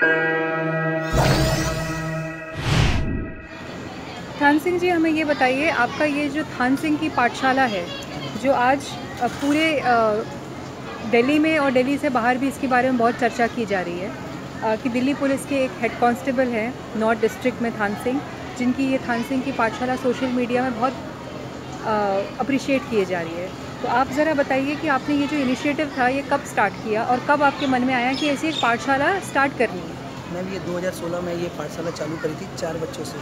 थान सिंह जी, हमें ये बताइए, आपका ये जो थान सिंह की पाठशाला है, जो आज पूरे दिल्ली में और दिल्ली से बाहर भी इसके बारे में बहुत चर्चा की जा रही है कि दिल्ली पुलिस के एक हेड कांस्टेबल हैं नॉर्थ डिस्ट्रिक्ट में, थान सिंह, जिनकी ये थान सिंह की पाठशाला सोशल मीडिया में बहुत अप्रिशिएट किए जा रही है। तो आप ज़रा बताइए कि आपने ये जो इनिशिएटिव था ये कब स्टार्ट किया और कब आपके मन में आया कि ऐसी एक पाठशाला स्टार्ट करनी है? मैम, ये 2016 में ये पाठशाला चालू करी थी 4 बच्चों से।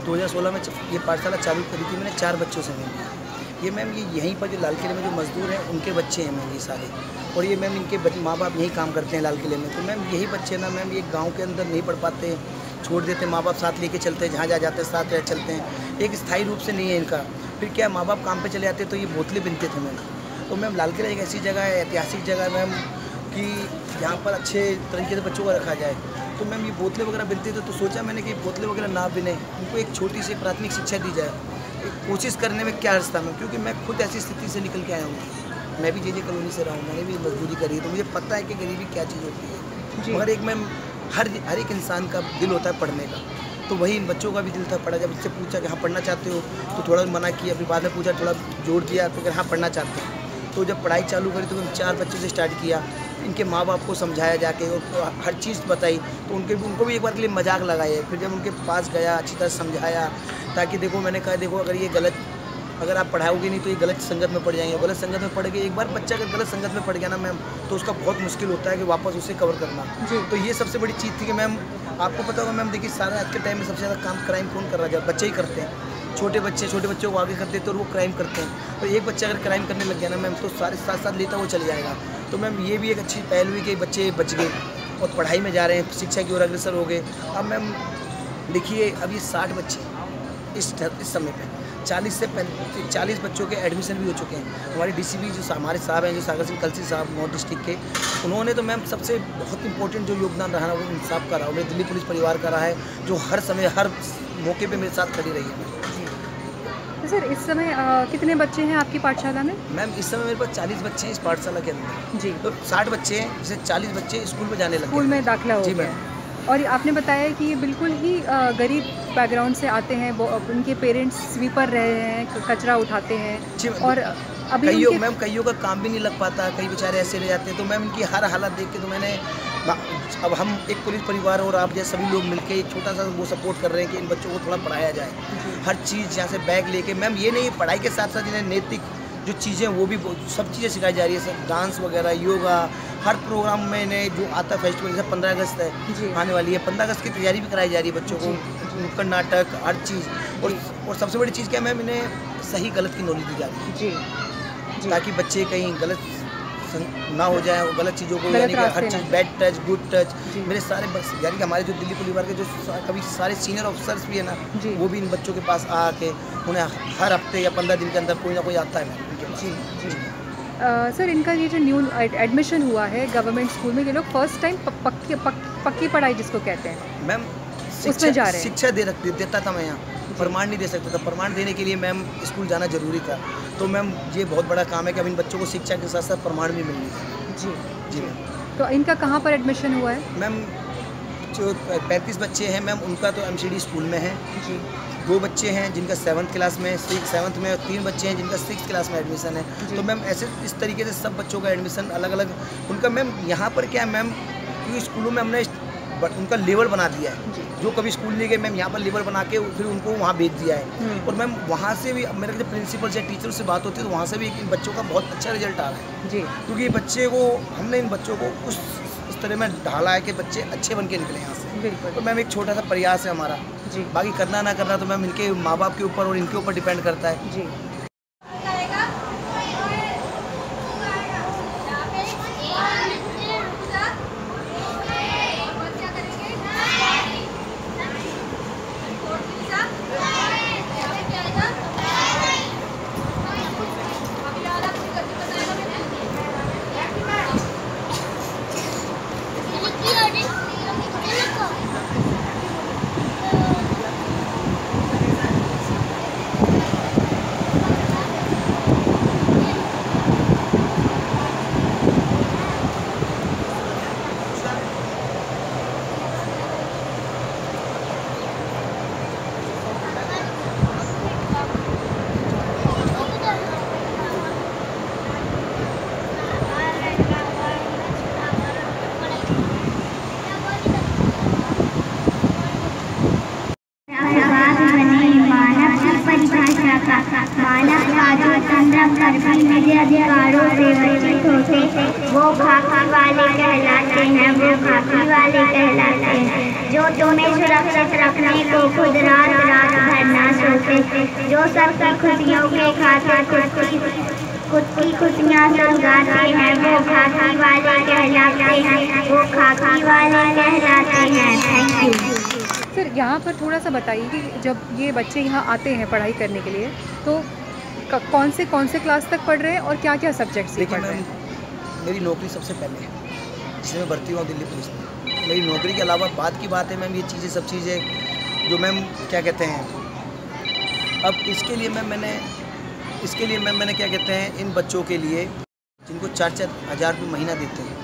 2016 में ये पाठशाला चालू करी थी मैंने 4 बच्चों से मैम। ये मैम ये यहीं पर जो लाल किले में जो मज़दूर हैं उनके बच्चे हैं मैम ये सारे, और ये मैम इनके माँ बाप यहीं काम करते हैं लाल किले में। तो मैम यही बच्चे ना मैम ये गाँव के अंदर नहीं पढ़ पाते, छोड़ देते, माँ बाप साथ लेके चलते हैं, जहाँ जहाँ जाते हैं साथ चलते हैं, एक स्थायी रूप से नहीं है इनका। फिर क्या, माँ बाप काम पे चले जाते तो ये बोतलें बिनते थे मैम। तो मैम लाल किला एक ऐसी जगह है, ऐतिहासिक जगह है मैम, कि यहाँ पर अच्छे तरीके से बच्चों को रखा जाए। तो मैम ये बोतलें वगैरह बिनते थे, तो सोचा मैंने कि बोतलें वगैरह ना बिने, उनको एक छोटी सी प्राथमिक शिक्षा दी जाए। एक कोशिश करने में क्या अर्थ था मैम, क्योंकि मैं खुद ऐसी स्थिति से निकल के आया हूँ। मैं भी जे कॉलोनी से रहा हूँ, मैंने भी मजदूरी करी है, तो मुझे पता है कि गरीबी क्या चीज़ होती है। मगर एक मैम हर एक इंसान का दिल होता है पढ़ने का, तो वही इन बच्चों का भी दिल था पढ़ा। जब इससे पूछा कि हाँ पढ़ना चाहते हो, तो थोड़ा मना किया, फिर बाद में पूछा, थोड़ा जोड़ दिया, तो हाँ पढ़ना चाहते हैं। तो जब पढ़ाई चालू करी तो मैंने 4 बच्चों से स्टार्ट किया। इनके माँ बाप को समझाया जाके और हर चीज़ बताई, तो उनको भी एक बार के लिए मजाक लगाया। फिर जब उनके पास गया, अच्छी तरह समझाया, ताकि देखो, मैंने कहा देखो, अगर आप पढ़ाओगे नहीं तो ये गलत संगत में पड़ जाएंगे। गलत संगत में पड़ गए, एक बार बच्चा अगर गलत संगत में पड़ गया ना मैम, तो उसका बहुत मुश्किल होता है कि वापस उसे कवर करना। तो ये सबसे बड़ी चीज़ थी कि मैम, आपको पता होगा मैम, देखिए सारा आज के टाइम में सबसे ज़्यादा काम क्राइम कौन कर रहा है? बच्चे ही करते हैं। छोटे बच्चों को आगे करते हैं तो वो क्राइम करते हैं। तो एक बच्चा अगर क्राइम करने लग गया ना मैम, तो सारे साथ लेता वो चले जाएगा। तो मैम ये भी एक अच्छी पहलू है कि बच्चे बच गए और पढ़ाई में जा रहे हैं, शिक्षा की ओर अग्रसर हो गए। अब मैम देखिए, अब ये 60 बच्चे इस समय पे 40 से 40 बच्चों के एडमिशन भी हो चुके हैं। हमारे डीसीपी जो हमारे साहब हैं, जो सागर सिंह कलसी साहब नॉर्थ डिस्ट्रिक्ट के, उन्होंने तो मैम सबसे बहुत इंपॉर्टेंट जो योगदान रहा है वो इंसाफ का रहा, मेरे दिल्ली पुलिस परिवार का रहा है, जो हर समय हर मौके पे मेरे साथ खड़ी रही है। तो सर, इस समय कितने बच्चे हैं आपकी पाठशाला में? मैम इस समय मेरे पास 40 बच्चे हैं इस पाठशाला के अंदर जी। तो 60 बच्चे हैं, जिससे 40 बच्चे स्कूल में जाने लगे, स्कूल में दाखिला हो गया। और आपने बताया कि ये बिल्कुल ही गरीब बैकग्राउंड से आते हैं, वो उनके पेरेंट्स स्वीपर रहे हैं, कचरा उठाते हैं, और अभी कईयों का काम भी नहीं लग पाता, कई बेचारे ऐसे रह जाते हैं। तो मैम इनकी हर हालत देख के तो मैंने, अब हम एक पुलिस परिवार और आप जैसे सभी लोग मिलकर एक छोटा सा वो सपोर्ट कर रहे हैं कि इन बच्चों को थोड़ा पढ़ाया जाए, हर चीज़ यहाँ से बैग लेके। मैम ये नहीं, पढ़ाई के साथ साथ इन्हें नैतिक जो चीज़ें वो भी सब चीज़ें सिखाई जा रही है, सब डांस वगैरह, योगा, हर प्रोग्राम में इन्हें जो आता है फेस्टिवल, जैसे 15 अगस्त है आने वाली है, 15 अगस्त की तैयारी भी कराई जा रही है बच्चों को, नुक्कड़ नाटक, हर चीज़। और सबसे बड़ी चीज़ क्या है मैम, इन्हें सही गलत की नॉलेज दी जा रही है, ताकि बच्चे कहीं गलत ना हो जाए, वो गलत चीज़ों को, यानी कि हर चीज़ बैड टच गुड टच। मेरे सारे यानी कि हमारे जो दिल्ली परिवार के जो कभी सारे सीनियर ऑफिसर्स भी है ना, वो भी इन बच्चों के पास आके उन्हें हर हफ्ते या 15 दिन के अंदर कोई ना कोई आता है उनके पास। सर, इनका ये जो न्यू एडमिशन हुआ है गवर्नमेंट स्कूल में, ये लोग फर्स्ट टाइम पक्की पढ़ाई जिसको कहते हैं मैम, उसमें जा रहे हैं। शिक्षा देता था मैं यहाँ, प्रमाण नहीं दे सकता था। प्रमाण देने के लिए मैम स्कूल जाना जरूरी था। तो मैम ये बहुत बड़ा काम है कि अब इन बच्चों को शिक्षा के साथ साथ प्रमाण भी मिल रही है। जी मैम। तो इनका कहाँ पर एडमिशन हुआ है? मैम जो 35 बच्चे हैं मैम, उनका तो एमसीडी स्कूल में है जी। 2 बच्चे हैं जिनका 7th क्लास में, 7th में, और 3 बच्चे हैं जिनका 6th क्लास में एडमिशन है। तो मैम ऐसे इस तरीके से सब बच्चों का एडमिशन अलग अलग उनका। मैम यहाँ पर क्या है मैम, क्योंकि स्कूलों में हमने उनका लेवल बना दिया है, जो कभी स्कूल नहीं गए मैम, यहाँ पर लेवल बना के फिर उनको वहाँ भेज दिया है। और मैम वहाँ से भी मेरे जो प्रिंसिपल से टीचर से बात होती है, तो वहाँ से भी इन बच्चों का बहुत अच्छा रिजल्ट आ रहा है जी। क्योंकि बच्चे को हमने इन बच्चों को उस तरह में ढाला है कि बच्चे अच्छे बन के निकले यहाँ से। तो मैम एक छोटा सा प्रयास है हमारा जी। बाकी करना ना करना तो मैम इनके माँ बाप के ऊपर और इनके ऊपर डिपेंड करता है जी। मानव की परिभाषा का मानव का जो संदर्भ पर भी निजी अधिकारों से वंचित होते वो खाकी वाले कहलाते हैं, वो खाकी वाले कहलाते हैं। जो तुम्हें सुरक्षित रखने को खुद रात रात भर ना सोते, जो सबकी खुशियों के खातिर खुद की खुशियाँ सुलगाते हैं, वो खाकी वाले कहलाते हैं, वो खाकी वाले कहलाते हैं। Thank you sir. यहाँ पर थोड़ा सा बताइए कि जब ये बच्चे यहाँ आते हैं पढ़ाई करने के लिए तो कौन से क्लास तक पढ़ रहे हैं और क्या क्या सब्जेक्ट्स देखिए पढ़ रहे मैम, हैं? मेरी नौकरी सबसे पहले है जिसमें मैं भर्ती हुआ दिल्ली पुलिस में। मेरी नौकरी के अलावा बात की बात है मैम, ये चीज़ें सब चीज़ें जो मैम क्या कहते हैं, अब इसके लिए मैम मैंने क्या कहते हैं, इन बच्चों के लिए जिनको 4-4 हज़ार रुपये महीना देते हैं,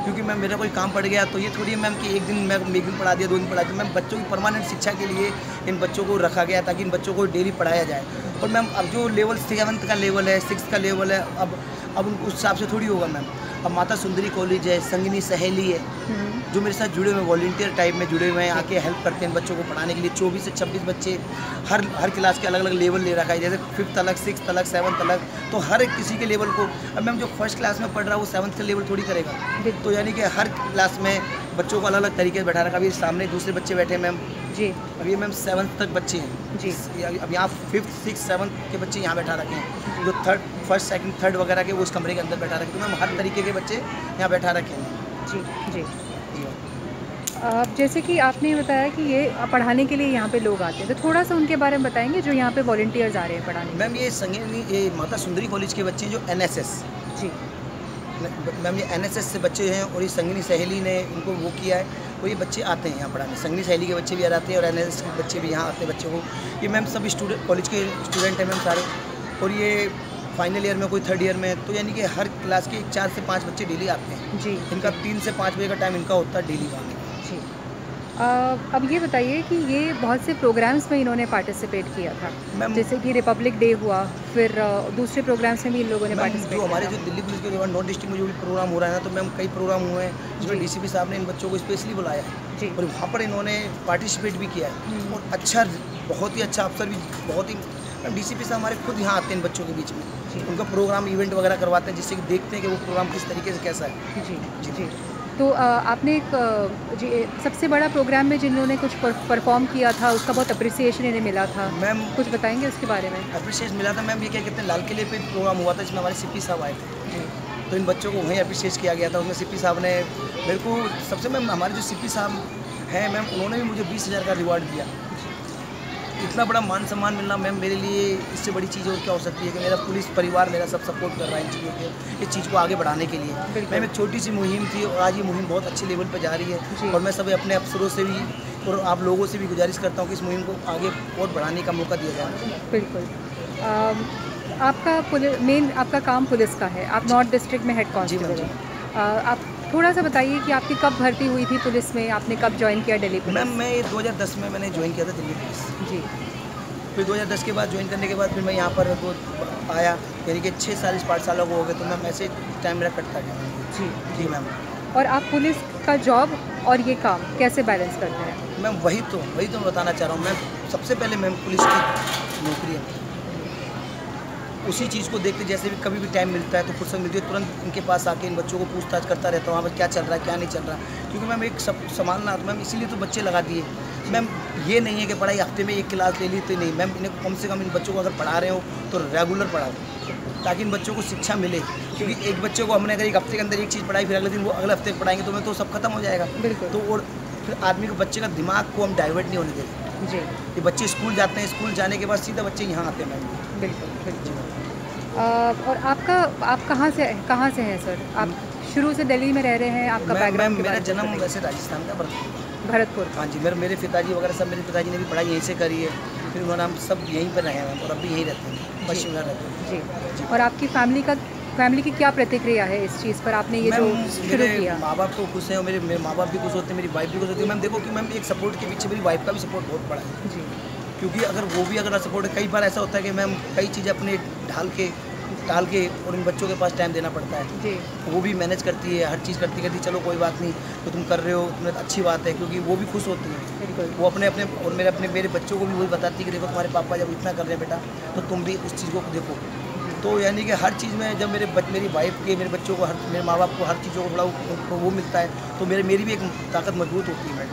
क्योंकि मैम मेरा कोई काम पड़ गया तो ये थोड़ी है मैम कि एक दिन पढ़ा दिया, 2 दिन पढ़ा दिया। मैम बच्चों की परमानेंट शिक्षा के लिए इन बच्चों को रखा गया ताकि इन बच्चों को डेली पढ़ाया जाए। और मैम अब जो लेवल 7th का लेवल है, 6th का लेवल है, अब उस हिसाब से थोड़ी होगा मैम। अब माता सुंदरी कॉलेज है, संगिनी सहेली है, जो मेरे साथ जुड़े हुए वॉलंटियर टाइप में जुड़े हुए हैं, आके हेल्प करते हैं बच्चों को पढ़ाने के लिए। 24 से 26 बच्चे हर क्लास के अलग अलग लेवल ले रखा है, जैसे 5th अलग, 6th अलग, 7th अलग, तो हर एक किसी के लेवल को। अब मैम जो फर्स्ट क्लास में पढ़ रहा है वो 7th का लेवल थोड़ी करेगा, तो यानी कि हर क्लास में बच्चों को अलग अलग तरीके से बैठा रखा। अभी सामने दूसरे बच्चे बैठे हैं मैम जी, अभी मैम 7th तक बच्चे हैं जी। अब यहाँ 5th, 6th, 7th के बच्चे यहाँ बैठा रखे हैं, जो 1st, 2nd, 3rd वगैरह के वो उस कमरे के अंदर बैठा रखे। तो मैम हर तरीके के बच्चे यहाँ बैठा रखे हैं। जी जी। जैसे कि आपने बताया कि ये पढ़ाने के लिए यहाँ पे लोग आते हैं, तो थोड़ा सा उनके बारे में बताएंगे जो यहाँ पे वॉलंटियर्स आ रहे हैं पढ़ाने। मैम ये माता सुंदरी कॉलेज के बच्चे जो NSS जी मैम, ये NSS से बच्चे हैं और ये संगिनी सहेली ने इनको वो किया है, तो ये बच्चे आते हैं यहाँ पढ़ाने। संगिनी सहेली के बच्चे भी आते हैं और NSS के बच्चे भी यहाँ आते हैं बच्चों को। ये मैम सब कॉलेज के स्टूडेंट हैं मैम सारे, और ये फाइनल ईयर में, कोई 3rd ईयर में, तो यानी कि हर क्लास के 4 से 5 बच्चे डेली आते हैं जी। इनका 3 से 5 बजे का टाइम इनका होता है डेली का आने का। जी। अब ये बताइए कि ये बहुत से प्रोग्राम्स में इन्होंने पार्टिसिपेट किया था, जैसे कि रिपब्लिक डे हुआ, फिर दूसरे प्रोग्राम्स में भी इन लोगों ने पार्टिसिपेट जो हमारे किया। जो दिल्ली पुलिस के नॉर्थ डिस्ट्रिक्ट में जो भी प्रोग्राम हो रहा है ना, तो मैम कई प्रोग्राम हुए हैं जिसमें DCP साहब ने इन बच्चों को स्पेशली बुलाया है जी। और वहाँ पर इन्होंने पार्टिसिपेट भी किया है, और अच्छा, बहुत ही अच्छा अफसर भी, बहुत ही मैम DCP साहब हमारे खुद यहाँ आते हैं इन बच्चों के बीच में, उनका प्रोग्राम इवेंट वगैरह करवाते हैं, जिससे कि देखते हैं कि वो प्रोग्राम किस तरीके से कैसा है। जी जी जी। तो आपने एक जी सबसे बड़ा प्रोग्राम में जिन्होंने कुछ परफॉर्म किया था, उसका बहुत अप्रिसिएशन इन्हें मिला था मैम, कुछ बताएंगे उसके बारे में? अप्रिशिएशन मिला था मैम, ये क्या कहते हैं, लाल किले पे प्रोग्राम हुआ था जिसमें हमारे CP साहब आए थे, तो इन बच्चों को वहीं अप्रिशिएट किया गया था। उसमें CP साहब ने मेरे को सबसे, मैम हमारे जो CP साहब हैं मैम, उन्होंने भी मुझे 20,000 का रिवार्ड दिया। इतना बड़ा मान सम्मान मिलना मैम मेरे लिए इससे बड़ी चीज़ और क्या हो सकती है कि मेरा पुलिस परिवार मेरा सब सपोर्ट कर रहा है इन चीज़ों के, इस चीज़ को आगे बढ़ाने के लिए। मैम एक छोटी सी मुहिम थी और आज ये मुहिम बहुत अच्छे लेवल पर जा रही है, और मैं सभी अपने अफसरों से भी और आप लोगों से भी गुजारिश करता हूँ कि इस मुहिम को आगे और बढ़ाने का मौका दिया जाए। बिल्कुल। आपका मेन आपका काम पुलिस का है, आप नॉर्थ डिस्ट्रिक्ट में हेड कांस्टेबल हैं। आप थोड़ा सा बताइए कि आपकी कब भर्ती हुई थी पुलिस में, आपने कब ज्वाइन किया दिल्ली पुलिस? मैम मैं 2010 में मैंने ज्वाइन किया था दिल्ली पुलिस जी। फिर 2010 के बाद ज्वाइन करने के बाद फिर मैं यहाँ पर आया, यानी कि 6 साल इस पाठशाला को हो गए, तो मैम ऐसे टाइम मेरा कटता गया। जी जी मैम। और आप पुलिस का जॉब और ये काम कैसे बैलेंस करते हैं? मैम वही तो मैं बताना चाह रहा हूँ मैम, सबसे पहले मैम पुलिस की नौकरी है, उसी चीज़ को देखते जैसे भी कभी भी टाइम मिलता है तो फुर्सत मिलती है तुरंत इनके पास आके इन बच्चों को पूछताछ करता रहता हूँ, वहाँ पर क्या चल रहा है क्या नहीं चल रहा, क्योंकि मैम एक सब संभालना मैम, इसीलिए तो बच्चे लगा दिए मैम। ये नहीं है कि पढ़ाई हफ्ते में 1 क्लास ले ली तो नहीं मैम, इन्हें कम से कम इन बच्चों को अगर पढ़ा रहे हो तो रेगुलर पढ़ाओ, ताकि इन बच्चों को शिक्षा मिले, क्योंकि एक बच्चे को हमने अगर 1 हफ्ते के अंदर एक चीज़ पढ़ाई, फिर अगले दिन वो अगले हफ्ते पढ़ाएंगे तो मैं तो सब खत्म हो जाएगा। तो और फिर आदमी को, बच्चे का दिमाग को हम डाइवर्ट नहीं होने देते जी। ये बच्चे स्कूल जाते हैं, स्कूल जाने के बाद सीधा बच्चे यहाँ आते हैं मैम। बिल्कुल। और आप कहाँ से हैं सर? आप शुरू से दिल्ली में रह रहे हैं, आपका बैकग्राउंड? मेरा जन्म वैसे राजस्थान का, भरतपुर। हाँ जी, मेरे पिताजी वगैरह सब, मेरे पिताजी ने भी पढ़ाई यहीं से करी है, फिर उन्होंने हम सब यहीं पर रहे हैं और अब भी यहीं रहते हैं, पश्चिम बंगाल रहते हैं जी। और आपकी फैमिली की क्या प्रतिक्रिया है इस चीज़ पर, आपने ये जो शुरू किया? माँ बाप तो खुश हैं और मेरे माँ बाप भी खुश होते हैं, मेरी वाइफ भी खुश होती है। मैम देखो कि मैम एक सपोर्ट के पीछे मेरी वाइफ का भी सपोर्ट बहुत बड़ा है जी, क्योंकि अगर वो भी अगर सपोर्ट, कई बार ऐसा होता है कि मैम कई चीज़ें अपने ढाल के टाल के और इन बच्चों के पास टाइम देना पड़ता है। जी। वो भी मैनेज करती है, हर चीज़ करती चलो कोई बात नहीं, तो तुम कर रहे हो तुम्हें अच्छी बात है, क्योंकि वो भी खुश होती हैं। बिल्कुल। वो अपने और मेरे बच्चों को भी वही बताती है कि देखो तुम्हारे पापा जब इतना कर रहे हैं बेटा, तो तुम भी उस चीज़ को देखो। तो यानी कि हर चीज़ में जब मेरी वाइफ के, मेरे बच्चों को, मेरे माँ बाप को हर चीज़ों को थोड़ा वो मिलता है, तो मेरी भी एक ताकत मजबूत होती है।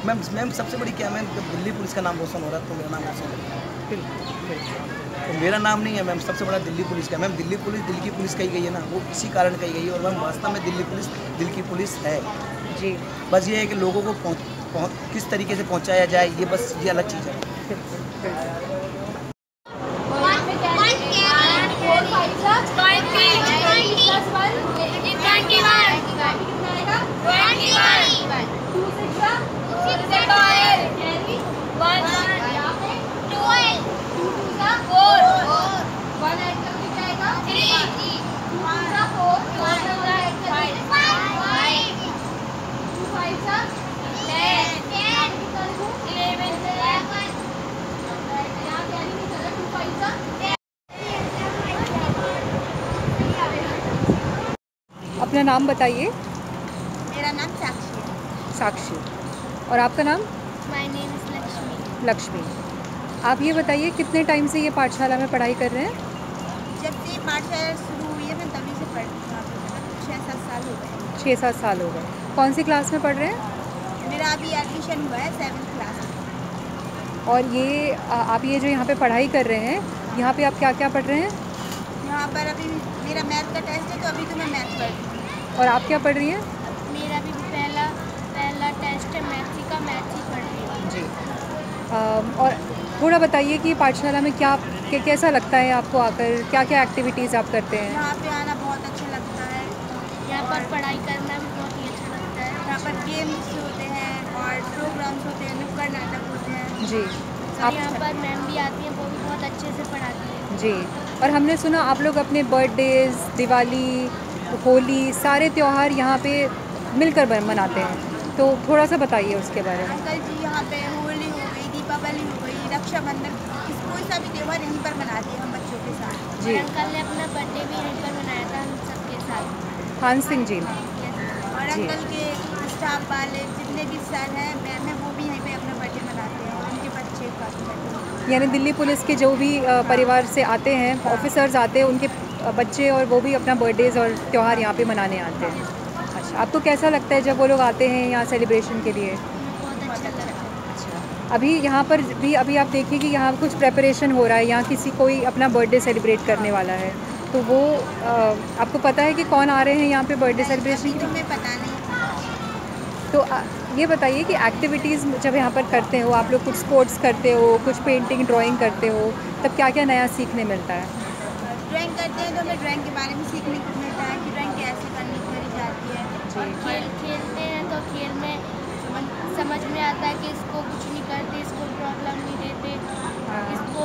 मैम सबसे बड़ी क्या, मैम जब दिल्ली पुलिस का नाम रोशन हो रहा है तो मेरा नाम रोशन हो रहा है। तो मेरा नाम नहीं है मैम, सबसे बड़ा दिल्ली पुलिस का। मैम दिल्ली पुलिस दिल की पुलिस कही गई है ना, वो इसी कारण कही गई है, और मैम वास्तव में दिल्ली पुलिस दिल की पुलिस है जी। बस ये है कि लोगों को किस तरीके से पहुंचाया जाए, ये बस ये अलग चीज़ है। अपना नाम बताइए। मेरा नाम साक्षी है। साक्षी। और आपका नाम? My name is Lakshmi. Lakshmi. आप ये बताइए कितने टाइम से ये पाठशाला में पढ़ाई कर रहे हैं? जब से पाठशाला शुरू हुई है मैं तभी से पढ़ती हूँ, 6-7 साल हो गए। 6-7 साल हो गए। कौन सी क्लास में पढ़ रहे हैं? मेरा अभी एडमिशन हुआ है 7th क्लास में। और ये आप ये जो यहाँ पे पढ़ाई कर रहे हैं, यहाँ पे आप क्या क्या पढ़ रहे हैं? यहाँ पर अभी मेरा मैथ का टेस्ट है, तो अभी तो मैं मैथ पढ़ रही हूँ। और आप क्या पढ़ रही हैं? मेरा भी पहला टेस्ट है मैथ का, मैथ ही पढ़ रही हूँ। जी। और थोड़ा बताइए कि पाठशाला में कैसा लगता है आपको आकर, क्या क्या एक्टिविटीज़ आप करते हैं? यहाँ पे आना बहुत अच्छा लगता है। यहाँ पर पढ़ाई करना भी बहुत ही अच्छा लगता है। यहाँ पर गेम्स होते हैं और प्रोग्राम्स होते हैं, नुक्कड़ नाटक होते हैं। जी। आप यहाँ पर मैम भी आती हैं, वो भी बहुत अच्छे से पढ़ाती हैं। जी। और हमने सुना आप लोग अपने बर्थडेज, दिवाली, होली, सारे त्यौहार यहाँ पे मिलकर मनाते हैं, तो थोड़ा सा बताइए उसके बारे में। अंकल जी यहाँ पे होली हो गई, दीपावली हो गई, रक्षाबंधन, कोई सा भी त्यौहार यहीं पर मनाते हैं हम बच्चों के साथ। जी। अंकल ने अपना बर्थडे भी यहीं पर मनाया था हम सबके साथ। थान सिंह जी। और अंकल के स्टाफ वाले जितने भी सर हैं, मैम हैं, वो भी यहीं पे अपना बर्थडे मनाते हैं, और उनके बच्चे का। यानी दिल्ली पुलिस के जो भी परिवार से आते हैं, ऑफिसर्स आते हैं, उनके बच्चे और वो भी अपना बर्थडेज और त्यौहार यहाँ पे मनाने आते हैं। अच्छा, आपको कैसा लगता है जब वो लोग आते हैं यहाँ सेलिब्रेशन के लिए? बहुत अच्छा लगता है। अच्छा, अभी यहाँ पर भी अभी आप देखिए कि यहाँ कुछ प्रेपरेशन हो रहा है, यहाँ कोई अपना बर्थडे सेलिब्रेट करने वाला है, तो वो आपको पता है कि कौन आ रहे हैं यहाँ पे बर्थडे सेलिब्रेशन के लिए? तुम्हें पता नहीं। तो ये बताइए कि एक्टिविटीज़ जब यहाँ पर करते हो, आप लोग कुछ स्पोर्ट्स करते हो, कुछ पेंटिंग ड्राइंग करते हो, तब क्या क्या नया सीखने मिलता है? ड्राइंग करते हैं तो हमें ड्राइंग के बारे में सीखने को मिलता है कि ड्राइंग कैसे करी जाती है। और खेलते हैं तो खेल में समझ में आता है कि इसको कुछ नहीं करते, इसको प्रॉब्लम नहीं देते, इसको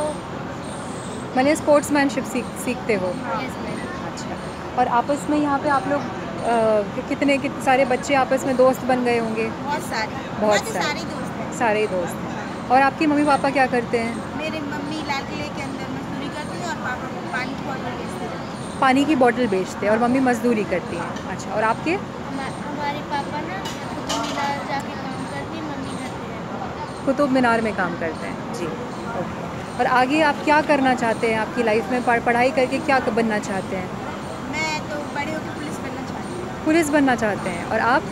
मैंने स्पोर्ट्समैनशिप सीखते हो। अच्छा, और आपस में यहाँ पे आप लोग कितने सारे बच्चे आपस में दोस्त बन गए होंगे? बहुत सारे दोस्त हैं। सारे ही दोस्त हैं। और आपके मम्मी पापा क्या करते हैं? मेरे मम्मी लाल किले के अंदर मजदूरी करती हैं और पापा पानी की बोतल बेचते हैं। पानी की बोतल बेचते हैं और मम्मी मजदूरी करती हैं। अच्छा, और आपके? हमारे पापा ना कुतुब मीनार जाके काम करती हैं, मम्मी करते हैं। कुतुब मीनार में काम करते हैं। जी, ओके। और आगे आप क्या करना चाहते हैं आपकी लाइफ में? पढ़ाई करके क्या बनना चाहते हैं? मैं तो बड़े होकर पुलिस बनना चाहती हूँ। पुलिस बनना चाहते हैं। और आप?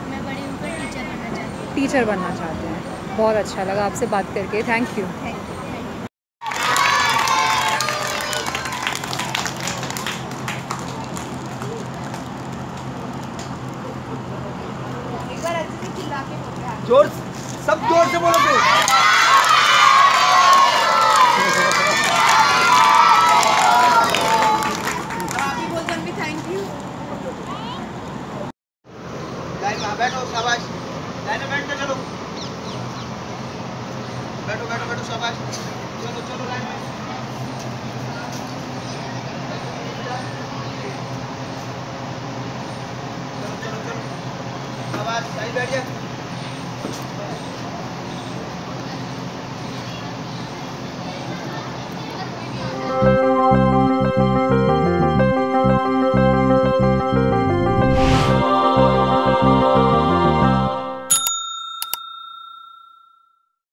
मैं बड़े होकर टीचर बनना चाहती हूँ। टीचर बनना चाहते हैं। बहुत अच्छा लगा आपसे बात करके, थैंक यू। जोर, सब जोर से बोलोगे। Thank you. बैठो, शाबाश। लाइन में बैठ के चलो। बैठो, शाबाश। चलो लाइन में। चलो। शाबाश, सही बैठिए।